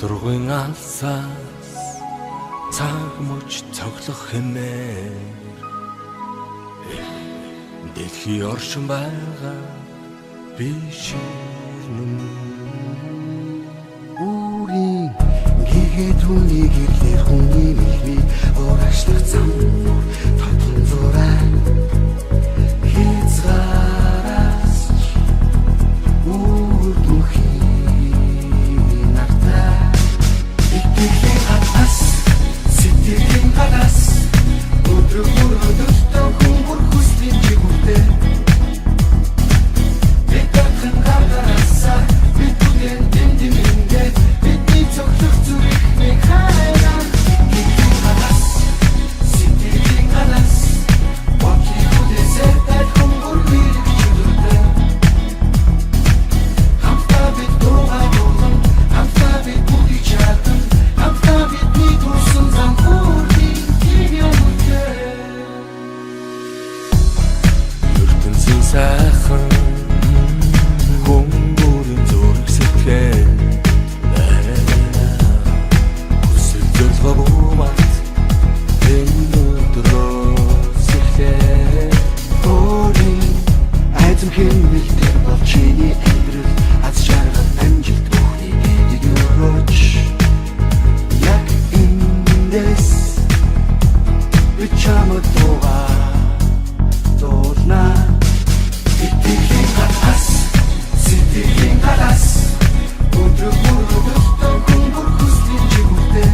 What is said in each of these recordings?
Дургуйн алсаас цаг мөч цоглох хэмээр дэлхий оршин байгаа би ширнэ. Үрийн гигээ түүний гэрлэр хүний мэлхий уурагшлах зам татан зураа хязгаараас үрдүхий нартаа итгэлийн хатас сэтгэлийн хатас өдрөг мөрөдөлтөө хүмүүр хүслийн жигүүртэй бидэн гаргараасаа бидэн дэмдэмэндэ бидний цогцох зүрхний хайраа итгэлийн хатас сэтгэлийн хатас вакий хүлээсээ тай хүмүүр бирэг чөлөөтэй хамтаа бид дуугаа болон хамтаа бид бүгдийг чадан хамтаа бидний тусан зам хүрхийн ертөнцийн сайхан хүмүүрийн зүрх сэтгэл хүсэл зорилгоомат энэ өдрөөс эхлээ. Өөрийн айдам хэмнэлтэй бол чиний амьдрал аз жаргал амжилт бүхнийг дэдгөрөөч яг эндээс би чамд дуулна итгэлийн хатас сэтгэлийн хатас өдрөг мөрөдөлтөө хүмүүр хүслийн жигүүртэй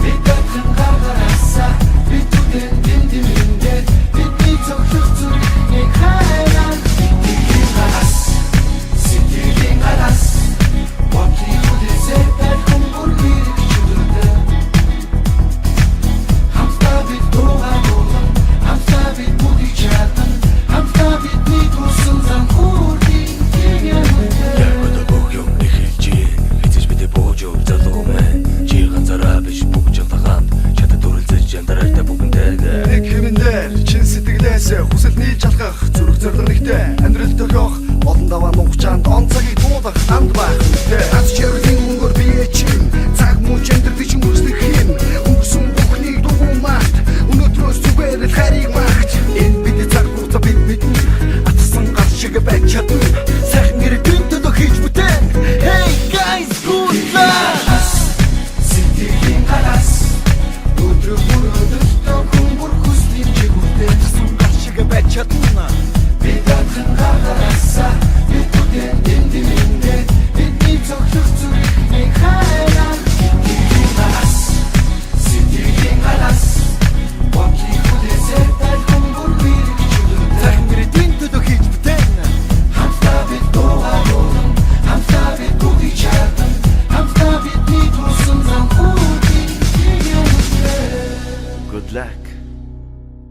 бидэн гаргараасаа бидэн дэмдэмэндэ бидний цогцох зүрхний хайраа итгэлийн хатас сэтгэлийн хатас вакий хүлээсээ тай хүмүүр бирэг чөлөөтэй хамтаа бид дуугаа болон хамтаа бид бүгдийг чадан хамтаа бидний тусан зам хүрхийн Ягода бүх юм эхэлж хэзээ бид бууж залуу мэн чи ганцаараа биш бүх жантаханд чад дүрлзэж яндаралтай бүгэнтэйгээ Нэг хэмнээр чин сэтгэлээс хүсэл нийлж алхах зүрх зориг нэгтэй амьдрал тохиох олон даваа нугчаанд он цагийг дуулах анд байх үнэтэй аз жаргал